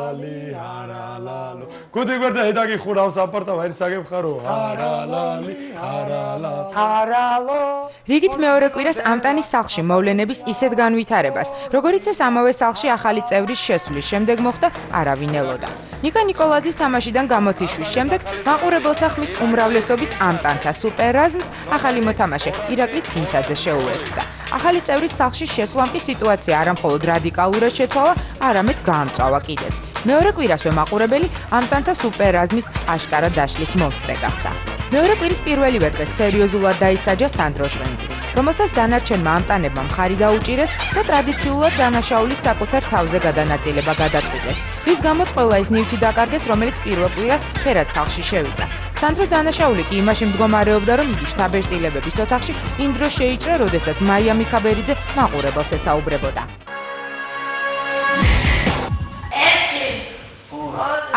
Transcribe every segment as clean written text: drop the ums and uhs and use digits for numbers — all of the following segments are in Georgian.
არალალი არალალო გუდი გვერდზე ედაგი ხურავს აპარტა ვაირსაგებ ხარო არალალი არალალო რიგით მეორე კვირას ამტანის სახლში მოვლენების ისეთ განვითარებას, როგორიც ეს ამავე სახლში ახალი წევრის შესვლის შემდეგ მოხდა, არავინ ელოდა. ნიკა ნიკოლაძის თამაშიდან გამოთიშვის შემდეგ მაყურებელთა ხმის უმრავლესობით ამტანთა სუპერაზმს ახალი მოთამაშე ირაკლი ცინცაძე შეუერთდა. ახალი წევრის სახლში შესვლამ კი სიტუაცია არამხოლოდ რადიკალურად შეცვალა, არამედ გაამწვავა კიდეც. მეორე კვირასვე მაყურებელი ამტანთა სუპერაზმის აშკარა დაშლის მომსწრე გახდა. მეორე კვირის პირველივე დღეს სერიოზულად დაისაჯა სანდრო ჟღენტი, რომელსაც დანარჩენმა ამტანებმა მხარი დაუჭირეს და ტრადიციულად დანაშაულის საკუთარ თავზე გადანაწილება გადაწყვიტეს, რის გამოც ყველა ის ნივთი დაკარგეს, რომელიც პირველ კვირას ფერად სახლში შევიდა. სანდროს დანაშაული კი იმაში მდგომარეობდა, რომ იგი შთაბეჭდილებების ოთახში იმ დროს შეიჭრა, როდესაც მაია მიხაბერიძე მაყურებელს ესაუბრებოდა.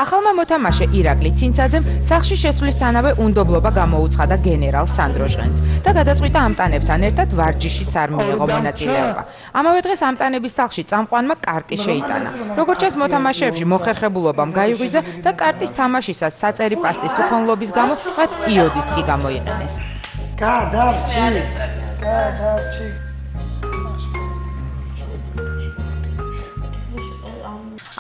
ახალმა მოთამაშე ირაკლი ცინცაძემ სახლში შესვლისთანავე უნდობლობა გამოუცხადა გენერალ სანდრო ჟღენტს და გადაწყვიტა ამტანებთან ერთად ვარჯიშიც არ მიიღო მონაწილეობა. ამავე დღეს ამტანების სახლში წამყვანმა კარტი შეიტანა. როგორც ჩანს, მოთამაშეებში მოხერხებულობამ გაიღვიძა და კარტის თამაშისას საწერი პასტის უხონლობის გამო მათ იოდიც კი გამოიყენეს. გადარჩი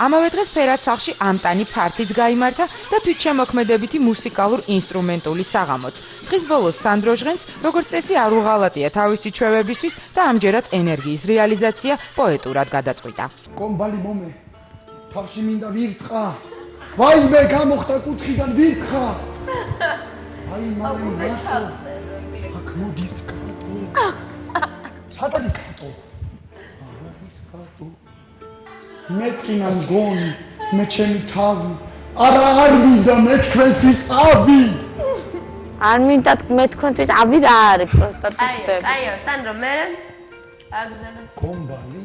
ამავე დღეს ფერად სახლში ამტანი ფართიც გაიმართა და თვითშემოქმედებითი მუსიკალურ ინსტრუმენტული საღამოც. დღის ბოლოს სანდრო ჟღენტს, როგორც წესი, არ უღალატია თავისი ჩვევებისთვის და ამჯერად ენერგიის რეალიზაცია პოეტურად გადაწყვიტა. კომბალი მომე თავში მინდა ვირთხა ვაიმე გამოხდა კუთხიდან ვირთხა აი მალე აქ მოდის კატო სადარი კატო მეთკინა მგონი მე ჩემი თავი არა არ მინდა მე თქვენთვის ავი არ მინდა მე თქვენთვის ავი რა არის პროსტა თვითები აიო სანდრო მე აგზანა კომბალი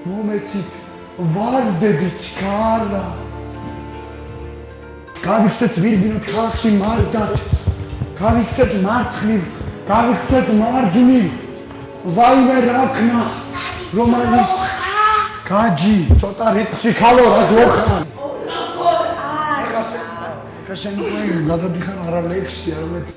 მომეცით ვარდები ჩქარა გავიქცეთ ვირბინოთ ხალხში მარდათ გავიქცეთ მარცხნივ გავიქცეთ მარჯვნივ ვაიმე რაქნა რომანის გაჯი ცოტა რიტმში ხალო რაც მოხან ახლა შენ გადადიხარ არა ლექსი არამედ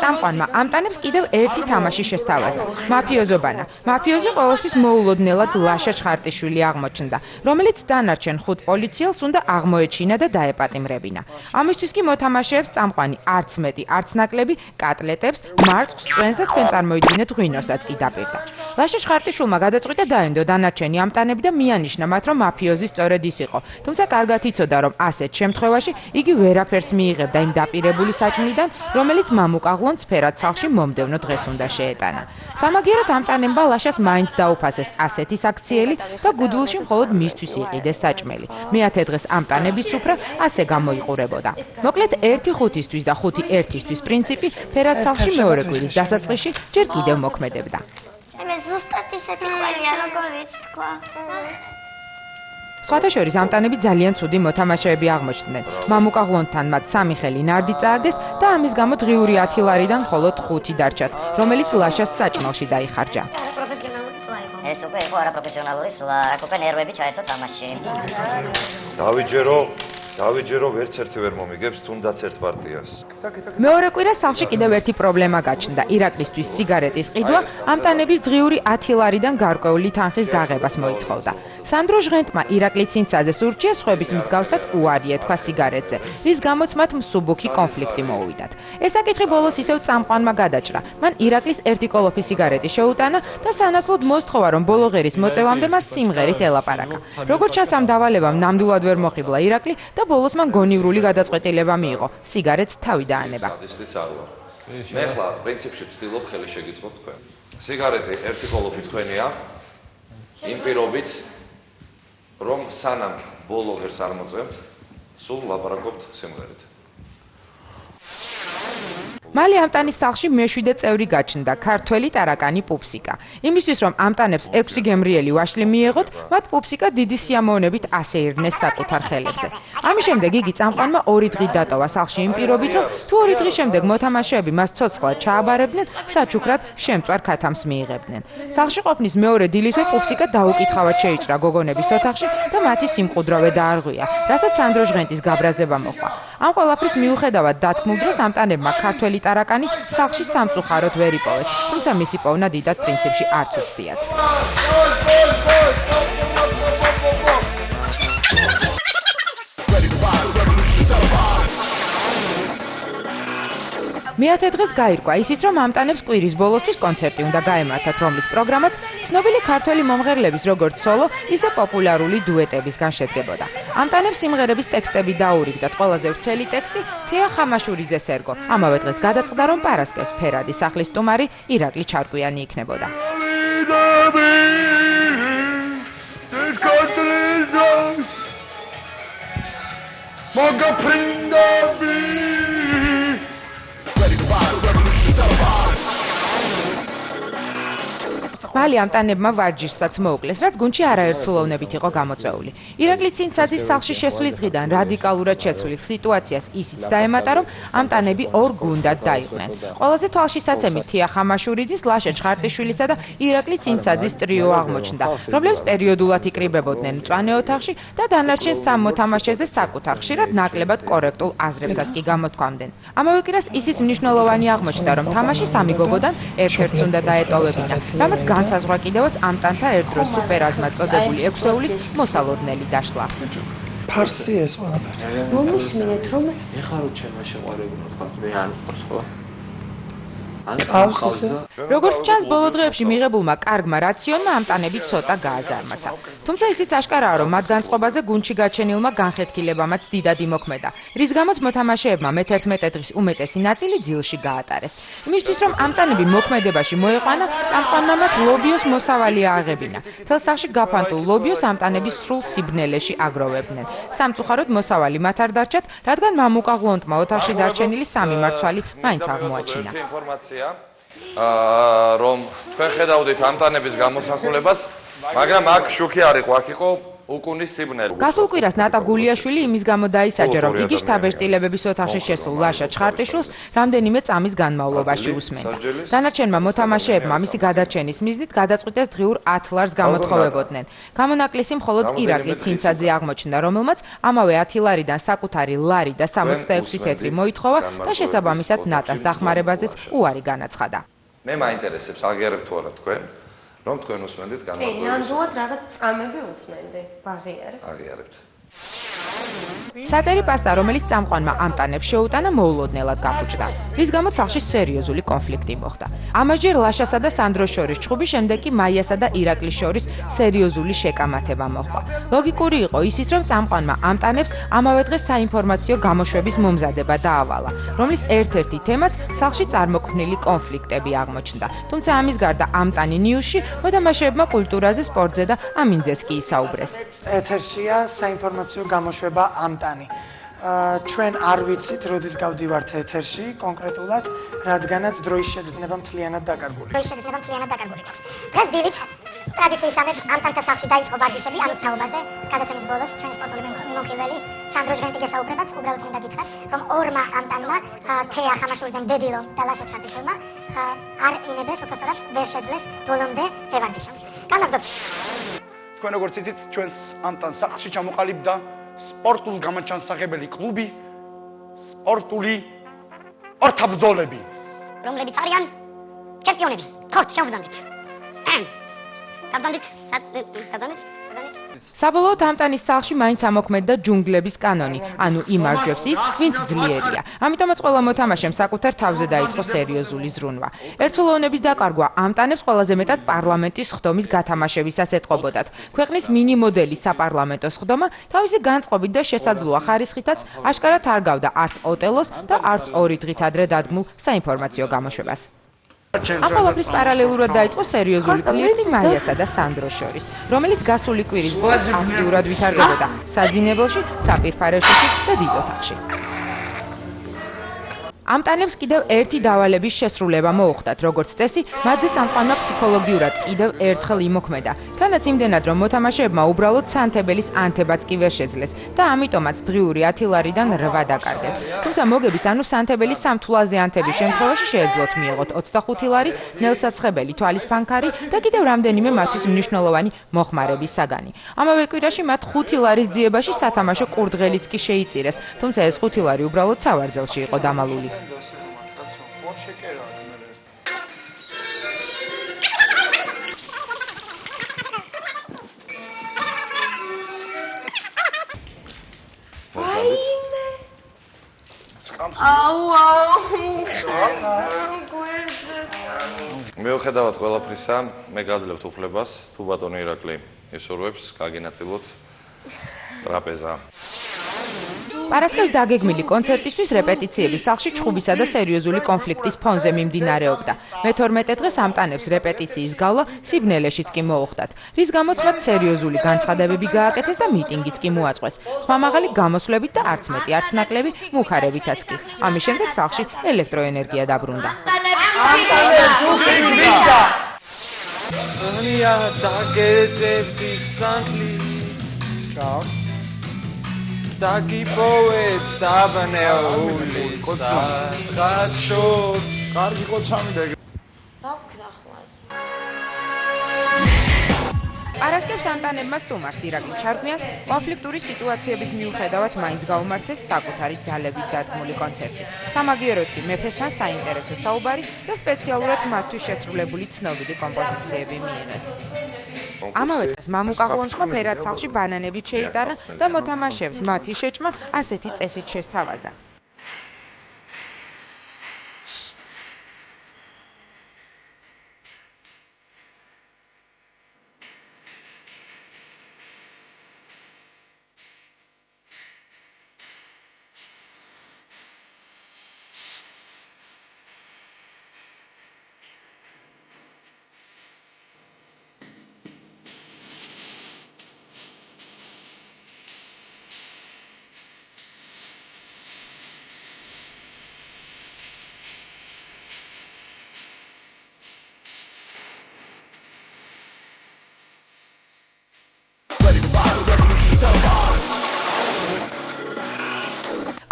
წამყვანმა ამტანებს კიდევ ერთი თამაში შესთავაზა. მაფიოზობანა. მაფიოზი ყოველთვის მოულოდნელად ლაშა ჩხარტიშვილი აღმოჩნდა, რომელიც დანარჩენ 5 პოლიციელს უნდა აღმოეჩინა და დაეპატიმრებინა. ამისთვის კი მოთამაშეებს წამყვანი არც მეტი, არც ნაკლები კატლეტებს, მარწყვს, წვენს და თქვენ წარმოიდგინეთ ღვინოსაც კი დაპირდა. ლაშა ჩხარტიშვილმა გადაწყვიტა დაენდო დანარჩენი ამტანები და მიანიშნა მათ, რომ მაფიოზი სწორედ ის იყო. თუმცა კარგად იცოდა, რომ ასეთ შემთხვევაში იგი ვერაფერს მიიღებდა იმ დაპირებული საჭმლიდან, რომელიც მამუკაღლონ ფერად სახლში მომდევნო დღეს უნდა შეეტანა. სამაგიეროდ ამტანებმა ლაშას მაინც დაუფასეს ასეთი საქციელი და გუდვილში მხოლოდ მისთვის იყიდეს საჭმელი. მეათე დღეს ამტანების სუფრა ასე გამოიყურებოდა. მოკლედ 1-5-ისთვის და 5-1-ისთვის პრინციპი ფერად სახლში მეორე კვირის დასაწყისში ჯერ კიდევ მოქმედებდა. მე ზუსტად ისეთი ყველია როგორიც თქვა. სხვათა შორის ამტანები ძალიან ცუდი მოთამაშეები აღმოჩნდნენ. მამუკაღლონთან მათ 3 ხელი ნარდი წააგდეს და ამის გამო დღიური 10 ლარიდან მხოლოდ 5 დარჩათ, რომელიც ლაშას საჭმელში დაიხარჯა. ეს უკვე იყო არაპროფესიონალური სვლა, აქ უკვე ნერვები ჩაერთო თამაშში. დავიჯერო ვერც ერთი ვერ მომიგებს თუნდაც ერთ პარტიას. მეორე კვირას სახლში კიდევ ერთი პრობლემა გაჩნდა. ირაკლისთვის სიგარეტის ყიდვა ამტანების დღიური 10 ლარიდან გარკვეული თანხის გაღებას მოითხოვდა. სანდრო ჟღენტმა ირაკლი ცინცაძეს ურჩია სხვების მსგავსად უარი ეთქვა სიგარეტზე, რის გამოც მათ მსუბუქი კონფლიქტი მოუვიდათ. ეს საკითხი ბოლოს ისევ წამყვანმა გადაჭრა. მან ირაკლის ერთი კოლოფი სიგარეტი შეუტანა და სანაცვლოდ მოსთხოვა, რომ ბოლოღერის მოწევამდე მას სიმღერით ელაპარაკა. როგორც ჩანს, ამ დავალებამ ნამდვილად ვერ მოხიბლა ირაკლი და ბოლოს მან გონივრული გადაწყვეტილება მიიღო. სიგარეტს თავი დაანება. მე ხლა პრინციპში ვცდილობ ხელი შეგიწყოთ თქვენ. სიგარეტი ერთი კოლოფი თქვენია. იმ პირობით რომ სანამ ბოლო ღერს არ მოწევთ, სულ ლაპარაკობთ სიმღერით. მალე ამტანის სახლში მეშვიდე წევრი გაჩნდა, ქართველი ტარაკანი პუპსიკა. იმისთვის რომ ამტანებს 6 გემრიელი ვაშლი მიეღოთ, მათ პუპსიკა დიდი სიამოვნებით ასეირნეს საკუთარ ხელებზე. ამის შემდეგ იგი წამყვანმა 2 დღით დატოვა სახლში იმ პირობით, რომ თუ 2 დღის შემდეგ მოთამაშეები მას ცოცხლად ჩააბარებდნენ, საჩუქრად შემწვარ ქათამს მიიღებდნენ. სახლში ყოფნის მეორე დილითვე პუპსიკა დაუკითხავად შეიჭრა გოგონების ოთახში და მათი სიმყუდროვე დაარღვია, რასაც სანდრო ჟღენტის გაბრაზება მოყვა. ამ ყველაფრის მიუხედავად დათმულ დროს ამტანებმა ქართველი ტარაკანი სახლში სამწუხაროდ ვერ იპოვეს, თუმცა მისი პოვნა დიდად პრინციპში არც უცდიათ. მეათე დღეს გაირკვა ისიც, რომ ამტანებს კვირის ბოლოსთვის კონცერტი უნდა გაემართათ, რომლის პროგრამაც ცნობილი ქართველი მომღერლების როგორც სოლო, ისე პოპულარული დუეტებისგან შედგებოდა. ამტანებს სიმღერების ტექსტები დაურიგდათ, ყველაზე ვრცელი ტექსტი თეა ხამაშურიძეს ერგო. ამავე დღეს გადაწყდა, რომ პარასკევს ფერადი სახლის სტუმარი ირაკლი ჩარკვიანი იქნებოდა. მალე ამტანებმა ვარჯიშსაც მოუკლეს, რაც გუნდში არაერთსულოვნებით იყო გამოწვეული. ირაკლი ცინცაძის სახლში შესვლის დღიდან რადიკალურად შეცვლილ სიტუაციას ისიც დაემატა, რომ ამტანები 2 გუნდად დაიყვნენ. ყველაზე თვალშისაცემი თეა ხამაშურიძის, ლაშა ჩხარტიშვილისა და ირაკლი ცინცაძის ტრიო აღმოჩნდა, რომლებიც პერიოდულად იკრიბებოდნენ მწვანე ოთახში და დანარჩენ 3 მოთამაშეზე საკუთარ ხშირად ნაკლებად კორექტულ აზრებსაც კი გამოთქვამდნენ. ამავე კვირას ისიც მნიშვნელოვანი აღმოჩნდა, რომ თამაში 3 გოგოდან ერთ-ერთს უნდა დაეტოვებინა, რამაც განსაზღვრა კიდევაც ამტანთა ერთდროს სუპერაზმად წოდებული 6-ეულის მოსალოდნელი დაშლა. ფარსი ეს ყველაფერი. მომისმინეთ რომ ეხლა რო ჩემმა შეყვარებულა თქვა მე არ ვყავს ხო? როგორც ჩანს, ბოლო დღეებში მიღებულმა კარგმა რაციონმა ამტანები ცოტა გააზარმაცა. თუმცა ისიც აშკარაა, რომ მათ განწყობაზე გუნდში გაჩენილმა განხეთქილებამაც დიდად იმოქმედა, რის გამოც მოთამაშეებმა მე-11 დღის უმეტესი ნაწილი ძილში გაატარეს. იმისთვის, რომ ამტანები მოქმედებაში მოეყვანა, წამყვანმა მათ ლობიოს მოსავალი ააღებინა. თელ სახლში გაფანტულ ლობიოს ამტანები სრულ სიბნელეში აგროვებდნენ. სამწუხაროდ მოსავალი მათ არ დარჩათ, რადგან მამუკა ღლონტმა ოთახში დარჩენილი 3 მარცვალი მაინც აღმოაჩინა. რომ თქვენ ხედავდით ამტანების გამოსახულებას, მაგრამ აქ შუქი არ იყო, აქ იყო უკუნის სიბნელი. გასულ კვირას ნატა გულიაშვილი იმის გამო დაისაჯა, რომ იგი შტაბ-ეშტილებების ოთახში შესულ ლაშა ჩხარტიშვილს რამდენიმე წამის განმავლობაში უსმენდა. დანარჩენმა მოთამაშეებმა მისი გადარჩენის მიზნით გადაწყვიტეს დღიურ 10 ლარს გამოთხოვებოდნენ. გამონაკლისი მხოლოდ ირაკლი ცინცაძე აღმოჩნდა, რომელმაც ამავე 10 ლარიდან საკუთარი ლარი და 66 თეთრი მოითხოვა და შესაბამისად ნატას დახმარებაზეც უარი განაცხადა. მე მაინტერესებს აგერებ თუ არა თქვენ, რომ თქვენ უსმენდით განმარტოებას. ნამდვილად რაღაც წამები უსმენდი, ვაღიარებ. აღიარებთ. საწერი პასტა, რომელიც წამყვანმა ამტანებს შეუტანა, მოულოდნელად გაფუჭდა, რის გამოც სახლში სერიოზული კონფლიქტი მოხდა. ამასჯერ ლაშასა და სანდროს შორის ჭხუბი, შემდეგ კი მაიასა და ირაკლის შორის სერიოზული შეკამათება მოხდა. ლოგიკური იყო ისიც, რომ წამყვანმა ამტანებს ამავე დღეს საინფორმაციო გამოშვების მომზადება დაავალა, რომლის ერთ-ერთი თემაც სახლში წარმოქმნილი კონფლიქტები აღმოჩნდა. თუმცა ამის გარდა ამტანი ნიუსში მოთამაშეებმა კულტურაზე, სპორტზე და ამინძეც კი ისაუბრეს. ეთერშია საინფორმაციო გამოშვება ამტანი. ჩვენ არ ვიცით, როდის გავდივართ ეთერში კონკრეტულად, რადგანაც დროის შეგრძნება მთლიანად დაკარგული. დროის შეგრძნება მთლიანად დაკარგული გვაქვს. დღეს დილით ტრადიციისამებრ ამტანთა სახლში დაიწყო ვარჯიშები ამის თაობაზე. გადაცემის ბოლოს ჩვენი სპორტული მიმოხილველი სანდრო ჟღენტი გესაუბრებათ, უბრალოდ მინდა გითხრათ, რომ 2 ამტანმა თეა ხამაშურიძემ დედილო და ლაშა ჩხარტიშვილმა არ ინებეს, უბრალოდ ვერ შეძლეს ბოლომდე ევარჯიშოთ. განაგრძობთ. თქვენ როგორც იცით, ჩვენს ამტან სახლში ჩამოყალიბდა სპორტულ გამაჩანსახებელი კლუბი, სპორტული ორთაბრძოლები, რომლებიც არიან ჩემპიონები. ხოთ, შევბრძანდით. გაბრძანდით? გაბრძანდით? საბოლოოდ ამტანის სახლში მაინც ამოქმედდა ჯუნგლების კანონი, ანუ იმარჯვებს ის, ვინც ძლიერია. ამიტომაც ყველა მოთამაშემ საკუთარ თავზე დაიწყო სერიოზული ზრუნვა. ერთსულოვნების დაკარგვა ამტანებს ყველაზე მეტად პარლამენტის სხდომის გათამაშებისას ეტყობოდათ. ქვეყნის მინი მოდელის საპარლამენტო სხდომა თავისი განწყობით და შესაძლოა ხარისხითაც აშკარად არ გავდა არც ოტელოს და არც 2 დღით ადრე დადგმულ საინფორმაციო გამოშვებას. ამ ყველაფრის პარალელურად დაიწყო სერიოზული ფლირტი მაიასა და სანდროს შორის, რომელიც გასული კვირის ბოლოს აქტიურად ვითარდებოდა საძინებელში, საპირფარეშოში და დიდ ოთახში. ამტანებს კიდევ ერთი დავალების შესრულება მოუხდათ, როგორც წესი, მათზე წამყვანმა ფსიქოლოგიურად კიდევ ერთხელ იმოქმედა. თანაც იმდენად, რომ მოთამაშეებმა უბრალოდ სანთებელის ანთებაც კი ვერ შეძლეს და ამიტომაც დღიური 10 ლარიდან 8 დაკარგეს. თუმცა მოგების ანუ სანთებელის სამთვლაზე ანთების შემთხვევაში შეეძლოთ მიიღოთ 25 ლარი, ნელსაცხებელი თვალის ფანქარი და კიდევ რამდენიმე მათთვის მნიშვნელოვანი მოხმარების საგანი. ამავე კვირაში მათ 5 ლარის ძიებაში სათამაშო კურდღელიც კი შეიწირეს, თუმცა ეს 5 ლარი უბრალოდ სავარძელში იყო დამალული. მიუხედავად ყველაფრისა, მე გაძლევთ უფლებას, თუ ბატონი ირაკლი ისურვებს, გაგენაწილოთ ტრაპეზა. პარასკევს დაგეგმილი კონცერტისთვის რეპეტიციების სახლში ჩხუბისა და სერიოზული კონფლიქტის ფონზე მიმდინარეობდა. მე-12 დღეს ამტანებს რეპეტიციის გავლა სიბნელეშიც კი მოუხდათ, რის გამოც მათ სერიოზული განცხადებები გააკეთეს და მიტინგიც კი მოაწყვეს. ხმამაღალი გამოსვლებით და არც მეტი, არც ნაკლები მუხარებითაც კი. ამის შემდეგ სახლში ელექტროენერგია დაბრუნდა. დაგიპოვე დაბნეული სადღაც კარგი კოცამი და რა ვქნა ხმას? პარასკევს ამტანებმა სტუმარს ირაკლი ჩარგმიანს კონფლიქტური სიტუაციების მიუხედავად მაინც გაუმართეს საკუთარი ძალებით დადგმული კონცერტი. სამაგიეროდ კი მეფესთან საინტერესო საუბარი და სპეციალურად მათთვის შესრულებული ცნობილი კომპოზიციები მიიღეს. ამავე დღეს მამუკა ყლონშმა ფერად სახლში ბანანებით შეიტარა და მოთამაშეებს მათი შეჭმა ასეთი წესით შესთავაზა.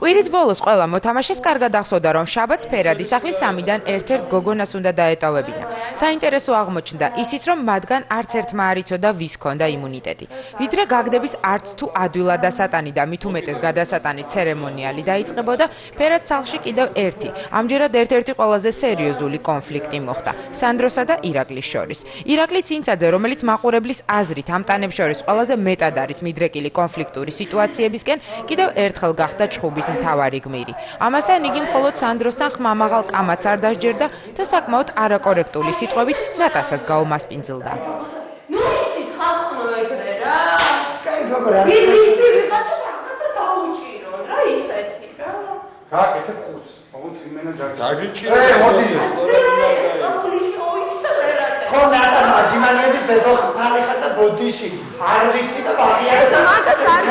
კვირის ბოლოს ყველა მოთამაშეს კარგად ახსოვდა, რომ შაბათს ფერადი სახლის 3-დან ერთ-ერთ გოგონას უნდა დაეტოვებინა. საინტერესო აღმოჩნდა ისიც, რომ მათგან არც ერთმა არ იცოდა ვის ჰქონდა იმუნიტეტი. ვიდრე გაგდების არც თუ ადვილად დასატანი და მით უმეტეს გადასატანი ცერემონიალი დაიწყებოდა, ფერად სახლში კიდევ ერთი, ამჯერად ერთ-ერთი ყველაზე სერიოზული კონფლიქტი მოხდა სანდროსა და ირაკლის შორის. ირაკლი ცინცაძე, რომელიც მაყურებლის აზრით ამტანებს შორის ყველაზე მეტად არის მიდრეკილი კონფლიქტური სიტუაციებისკენ, კიდევ ერთხელ გახდა ჩხუბის მთავარი გმირი. ამასთან იგი მხოლოდ სანდროსთან ხმამაღალ კამათს არ დასჯერდა და საკმაოდ არაკორექტული სიტყვებით ნატასაც გაუმასპინძლდა. ნუ იცით ხალხო ეგრე რა. კაი გოგო რა. ვიღაცა რაღაცა დაუჭირონ რა ისეთი რა. გააკეთებ ხუთს. მოგვით იმენა დაგიჭირე. მოდი. ხო ნატა მარჯიმანების ბედო ხალხა და ბოდიში არ ვიცი და ვაღიარე და მაგას არ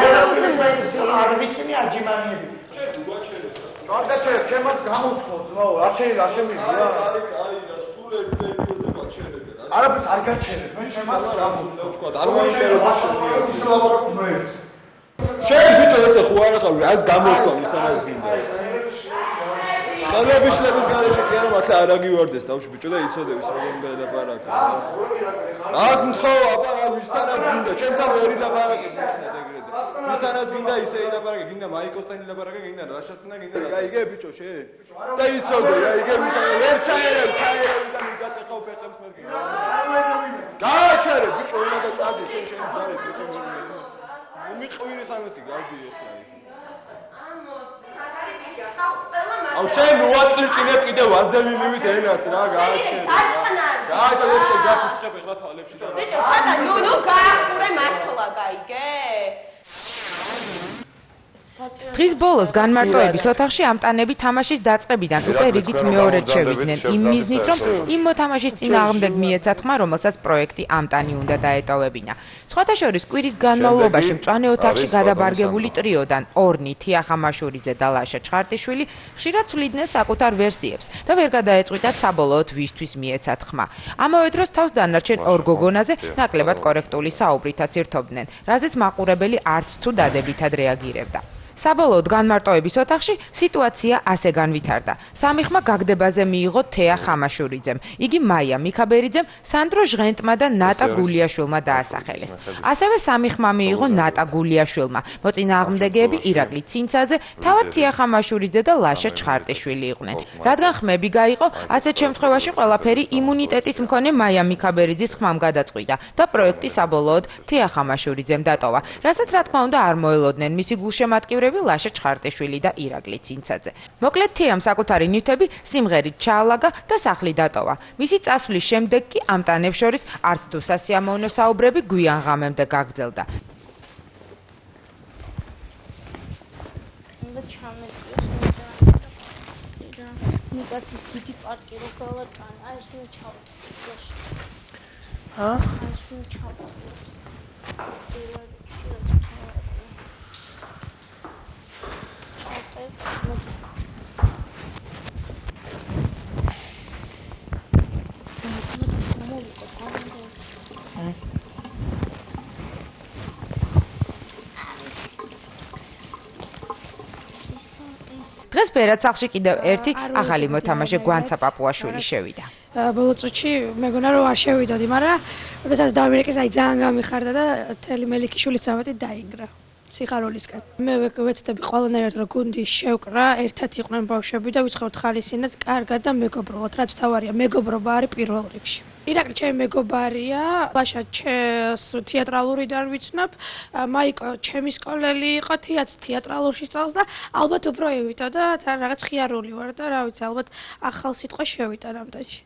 არ ვიცი მე არჯიმანიები. კარგად შეიძლება ჩემას გამოთქო ძმაო, არ შეიძლება შემიძლია. აი და სულ ერთ პერიოდზე გაჩერებე რა. არაფერს არ გაჩერებ, მე ჩემას გამოთქო. თქვა, არ მოიწერო ის ლაბორატორია მეც. შენ ბიჭო ესე ხო არ ახავი, ას გამოთქვა მისთანაც გინდა. სალების ლების გარეშე კი არა მართლა არ აგივარდეს თავში ბიჭო და იცოდები საგონ და ელაპარაკე. ას მთხოვა აბა ვისთანაც გინდა, ჩემთან ვერ ილაპარაკე ბიჭნად ეგრედე. ვისთანაც გინდა ისე ილაპარაკე, გინდა მაიკოსთან ილაპარაკე, გინდა რაშასთან გინდა. გაიგე ბიჭო შენ. და იცოდე, აიგე ვისთან ვერ ჩაერევ და მიგაწეხავ ფეხებს მე გინდა. გააჩერე ბიჭო ენა და წადი შენ ძარეთ ბიჭო. მიყვირი ხამეთ კი გავდი ახლა. აუ შენ უატლიკინებ კიდევ ვაზდევინივით ენას რა გააჩერე. გააჩერე შენ გაფუთხებ ახლა თვალებში და ბიჭო, ცოტა ნუ გაახურე მართლა, გაიგე? დღის ბოლოს განმარტოების ოთახში ამტანები თამაშის დაწყებიდან უკვე რიგით მეორედ შევიდნენ იმ მიზნით, რომ იმ მოთამაშის წინააღმდეგ მიეცათ ხმა, რომელსაც პროექტი ამტანი უნდა დაეტოვებინა. სხვათა შორის კვირის განმავლობაში მწვანე ოთახში გადაბარგებული ტრიოდან ორნი, თიახა მაშურიძე და ლაშა ჩხარტიშვილი ხშირად ცვლიდნენ საკუთარ ვერსიებს და ვერ გადაეწყვიტათ საბოლოოდ ვისთვის მიეცათ ხმა. ამავე დროს თავს დანარჩენ ორ გოგონაზე ნაკლებად კორექტული საუბრითაც ირთობდნენ, რაზეც მაყურებელი არც თუ დადებითად რეაგირებდა. საბოლოოდ განმარტოების ოთახში სიტუაცია ასე განვითარდა. სამი ხმა გაგდებაზე მიიღო თეა ხამაშურიძემ. იგი მაია მიქაბერიძემ, სანდრო ჟღენტმა და ნატა გულიაშვილმა დაასახელეს. ასევე სამი ხმა მიიღო ნატა გულიაშვილმა. მოწინააღმდეგეები ირაკლი ცინცაძე, თავად თეა ხამაშურიძე და ლაშა ჩხარტიშვილი იყვნენ. რადგან ხმები გაიყო, ასეთ შემთხვევაში ყველაფერი იმუნიტეტის მქონე მაია მიქაბერიძის ხმამ გადაწყვიტა და პროექტი საბოლოოდ თეა ხამაშურიძემ დატოვა, რასაც რა თქმა უნდა არ მოელოდნენ მისი გულშემატკივრები ლაშა ჩხარტიშვილი და ირაკლი ცინცაძე. მოკლედ თეამ საკუთარი ნივთები სიმღერით ჩაალაგა და სახლი დატოვა. მისი წასვლის შემდეგ კი ამტანებს შორის არც თუ სასიამოვნო საუბრები გვიან ღამემდე გაგრძელდა. ნიკასის დიდი პარკი რო გავატანა, აი ეს უნდა ჩავტვირთ. ჰა? ეს უნდა ჩავტვირთ. დღეს ფერაცახში კიდევ ერთი ახალი მოთამაშე გვანცა პაპუაშვილი შევიდა. ბოლო წუთში მეგონა რომ არ შევიდოდი, მაგრამ ოდესაც დავირეკეს, აი ძალიან გამიხარდა და თელი მელიქიშვილიც ამათი დაინგრა. სიხარულისგან. მე ვეცდები ყველანაირად რომ გუნდი შევკრა, ერთად იყვნენ ბავშვები და ვიცხოვრთ ხალისინად კარგად და მეგობრულად, რაც თავარია, მეგობრობა არის პირველ რიგში. ირაკლი ჩემი მეგობარია, ლაშა თეატრალურიდან ვიცნობ, მაიკო ჩემი სკოლელი იყო, თეატრ თეატრალურში სწავლობს და ალბათ უფრო ევიტო და თან რაღაც ხიარული ვარ და რა ვიცი, ალბათ ახალ სიტყვა შევიტან ამდენში.